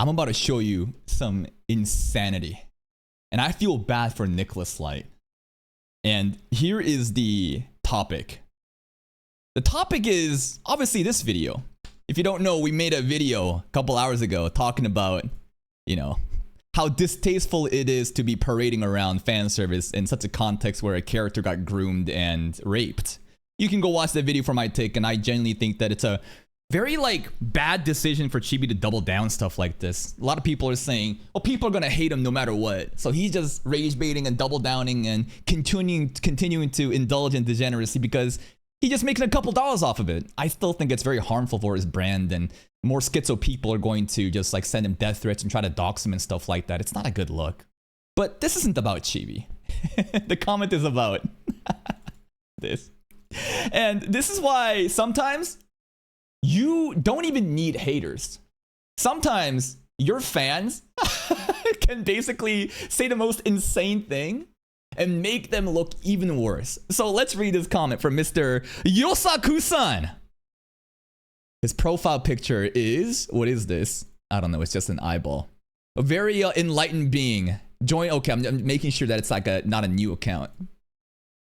I'm about to show you some insanity. And I feel bad for Nicholas Light. And here is the topic. The topic is obviously this video. If you don't know, we made a video a couple hours ago talking about, how distasteful it is to be parading around fan service in such a context where a character got groomed and raped. You can go watch that video for my take, and I genuinely think that it's a very bad decision for Chibi to double down stuff like this. A lot of people are saying, well, people are gonna hate him no matter what. So he's just rage baiting and double downing and continuing to indulge in degeneracy because he just making a couple dollars off of it. I still think it's very harmful for his brand, and more schizo people are going to just send him death threats and try to dox him and stuff like that. It's not a good look. But this isn't about Chibi. The comment is about this. And this is why sometimes you don't even need haters. Sometimes your fans can basically say the most insane thing and make them look even worse. So let's read this comment from Mr. Yosaku-san. His profile picture is, what is this? I don't know, it's just an eyeball. A very enlightened being. Okay, I'm making sure that it's not a new account.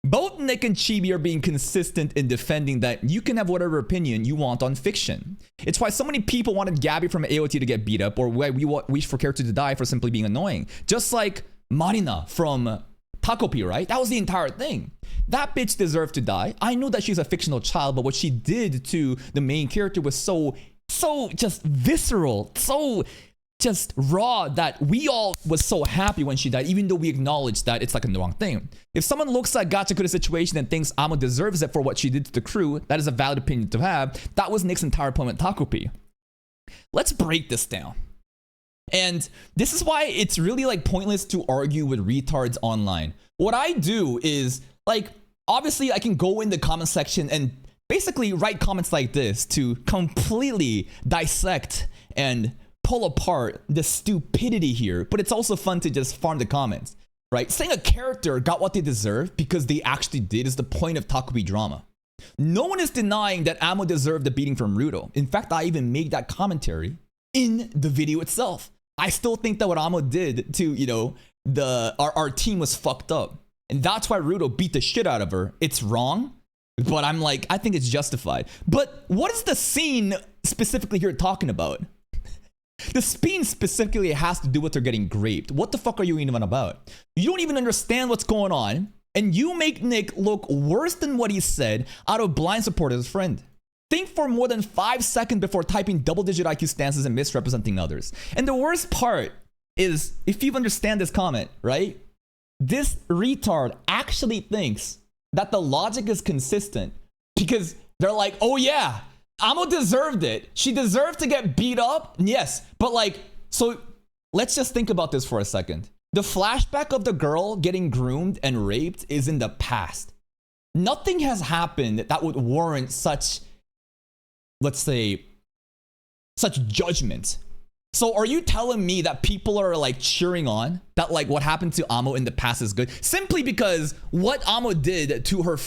Both Nick and Chibi are being consistent in defending that you can have whatever opinion you want on fiction. It's why so many people wanted Gabby from AOT to get beat up, or why we wish for characters to die for simply being annoying. Just like Marina from Takopi, right? That was the entire thing. That bitch deserved to die. I know that she's a fictional child, but what she did to the main character was so just visceral, so just raw that we all was so happy when she died, even though we acknowledged that it's a wrong thing. If someone looks at Gachakuda's situation and thinks Amo deserves it for what she did to the crew, that is a valid opinion to have. That was Nick's entire point with Takopi. Let's break this down. And this is why it's really pointless to argue with retards online. What I do is obviously I can go in the comment section and basically write comments like this to completely dissect and pull apart the stupidity here, but it's also fun to just farm the comments, right? Saying a character got what they deserve because they actually did is the point of Takopi drama. No one is denying that Amo deserved the beating from Ruto. In fact, I even made that commentary in the video itself. I still think that what Amo did to, our team was fucked up. And that's why Ruto beat the shit out of her. It's wrong, but I think it's justified. But what is the scene specifically here talking about? The scene specifically has to do with her getting raped. What the fuck are you even about? You don't even understand what's going on, and you make Nick look worse than what he said out of blind support of his friend. Think for more than 5 seconds before typing double-digit IQ stances and misrepresenting others. And the worst part is, if you understand this comment, right? This retard actually thinks that the logic is consistent because they're like, oh yeah, Amo deserved it. She deserved to get beat up. Yes, but so let's just think about this for a second. The flashback of the girl getting groomed and raped is in the past. Nothing has happened that would warrant such, let's say, such judgment. So are you telling me that people are cheering on that what happened to Amo in the past is good simply because what Amo did to her,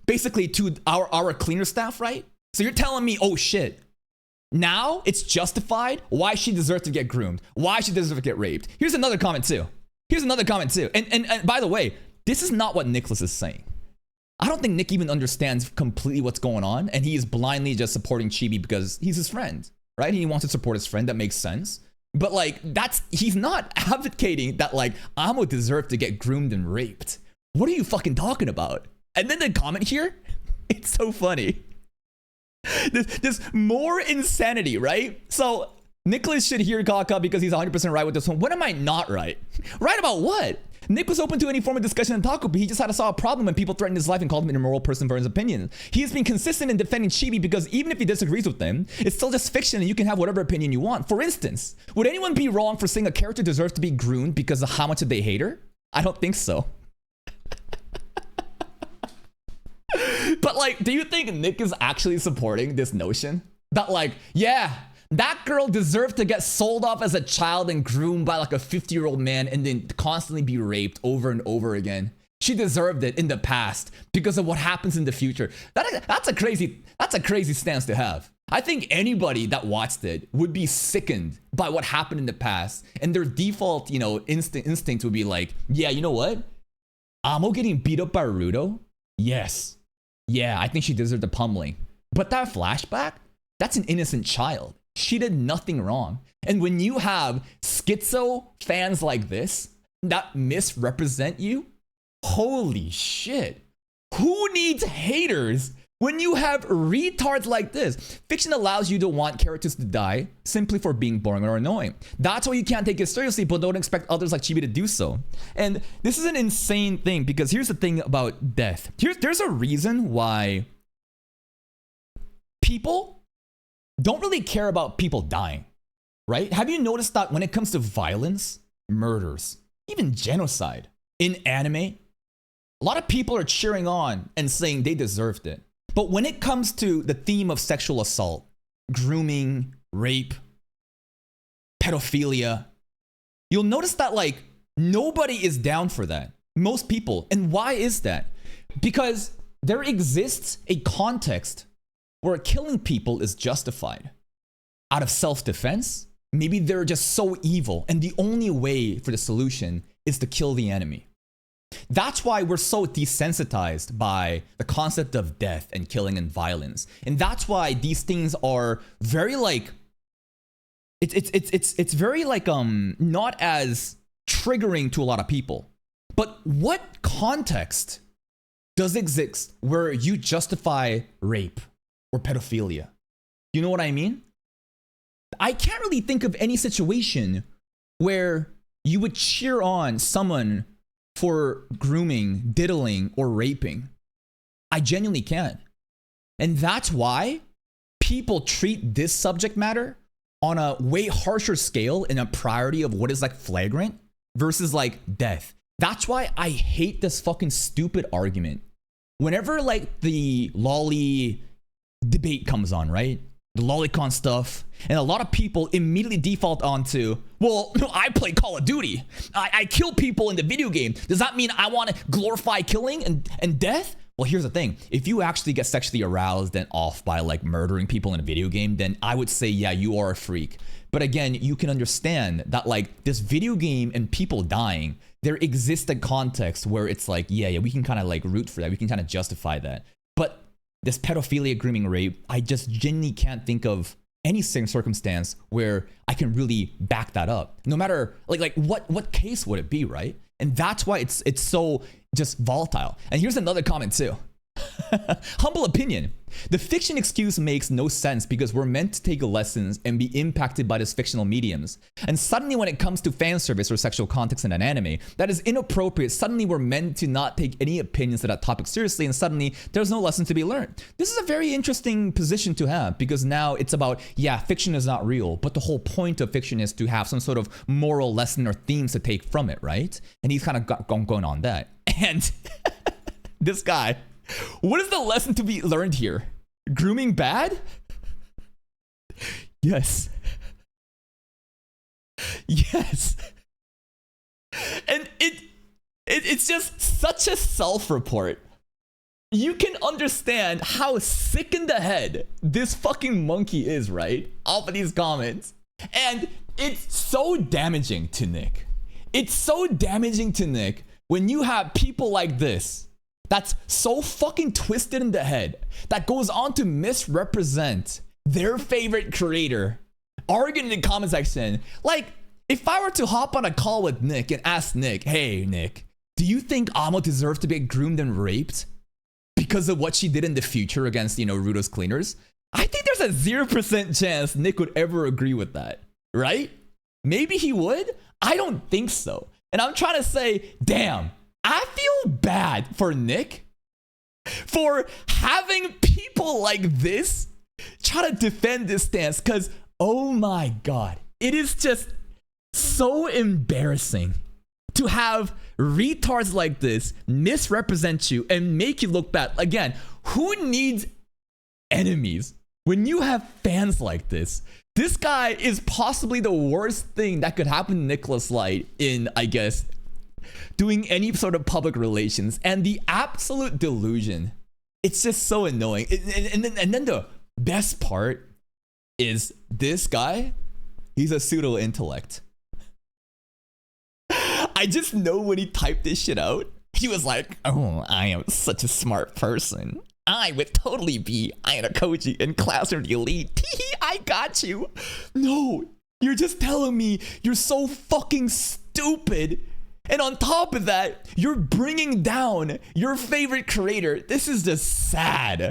basically to our cleaner staff, right? So you're telling me, oh shit, now it's justified why she deserves to get groomed, why she deserves to get raped. Here's another comment too. And by the way, this is not what Nicholas is saying. I don't think Nick even understands completely what's going on, and he is blindly just supporting Chibi because he's his friend, right? He wants to support his friend. That makes sense. But he's not advocating that Amo deserved to get groomed and raped. What are you fucking talking about? And then the comment here, it's so funny. This more insanity, right? So Nicholas should hear Kaka because he's 100% right with this one. When am I not right? Right about what? Nick was open to any form of discussion in Taco, but he just had to solve a problem when people threatened his life and called him an immoral person for his opinion. He has been consistent in defending Chibi because even if he disagrees with them, it's still just fiction and you can have whatever opinion you want. For instance, would anyone be wrong for saying a character deserves to be groomed because of how much they hate her? I don't think so. But do you think Nick is actually supporting this notion? That yeah, that girl deserved to get sold off as a child and groomed by a 50-year-old man and then constantly be raped over and over again. She deserved it in the past because of what happens in the future. That's a crazy stance to have. I think anybody that watched it would be sickened by what happened in the past, and their default, instinct would be like, yeah, you know what? Amo getting beat up by Ruto? Yes. Yeah, I think she deserved the pummeling. But that flashback, that's an innocent child. She did nothing wrong. And when you have schizo fans like this that misrepresent you, holy shit. Who needs haters when you have retards like this? Fiction allows you to want characters to die simply for being boring or annoying. That's why you can't take it seriously, but don't expect others like Chibi to do so. And this is an insane thing, because here's the thing about death. There's a reason why people don't really care about people dying, right? Have you noticed that when it comes to violence, murders, even genocide in anime, a lot of people are cheering on and saying they deserved it. But when it comes to the theme of sexual assault, grooming, rape, pedophilia, you'll notice that like nobody is down for that. Most people. And why is that? Because there exists a context where killing people is justified. Out of self-defense, maybe they're just so evil and the only way for the solution is to kill the enemy. That's why we're so desensitized by the concept of death and killing and violence. And that's why these things are very like, it's very like not as triggering to a lot of people. But what context does exist where you justify rape or pedophilia? You know what I mean? I can't really think of any situation where you would cheer on someone for grooming, diddling, or raping. I genuinely can't. And that's why people treat this subject matter on a way harsher scale in a priority of what is like flagrant versus like death. That's why I hate this fucking stupid argument. Whenever like the lolly debate comes on, right? The lolicon stuff, and a lot of people immediately default onto, well, I play Call of Duty. I kill people in the video game. Does that mean I want to glorify killing and death? Well, here's the thing. If you actually get sexually aroused and off by like murdering people in a video game, then I would say, yeah, you are a freak. But again, you can understand that like this video game and people dying, there exists a context where it's like, yeah, we can kind of like root for that. We can kind of justify that. But this pedophilia, grooming, rape, I just genuinely can't think of any circumstance where I can really back that up. No matter like what case would it be, right? And that's why it's so just volatile. And here's another comment too. Humble opinion. The fiction excuse makes no sense because we're meant to take lessons and be impacted by these fictional mediums. And suddenly when it comes to fan service or sexual context in an anime, that is inappropriate. Suddenly we're meant to not take any opinions of that topic seriously, and suddenly there's no lesson to be learned. This is a very interesting position to have, because now it's about, yeah, fiction is not real, but the whole point of fiction is to have some sort of moral lesson or themes to take from it, right? And he's kind of going on that. And this guy, what is the lesson to be learned here? Grooming bad? Yes. Yes. And it's just such a self-report. You can understand how sick in the head this fucking monkey is, right? Off of these comments. And it's so damaging to Nick. It's so damaging to Nick when you have people like this that's so fucking twisted in the head, that goes on to misrepresent their favorite creator, arguing in the comment section. Like, if I were to hop on a call with Nick and ask Nick, hey Nick, do you think Amo deserves to be groomed and raped because of what she did in the future against, Ruto's cleaners? I think there's a 0% chance Nick would ever agree with that, right? Maybe he would. I don't think so. And I'm trying to say, damn, I feel bad for Nick for having people like this try to defend this stance, because, oh my God, it is just so embarrassing to have retards like this misrepresent you and make you look bad. Again, who needs enemies when you have fans like this? This guy is possibly the worst thing that could happen to Nicholas Light in, I guess, doing any sort of public relations. And the absolute delusion, it's just so annoying. And then the best part is this guy, he's a pseudo intellect. I just know when he typed this shit out, he was like, oh, I am such a smart person. I would totally be Ayanokoji in Classroom Elite. I got you. No, you're just telling me you're so fucking stupid. And on top of that, you're bringing down your favorite creator. This is just sad.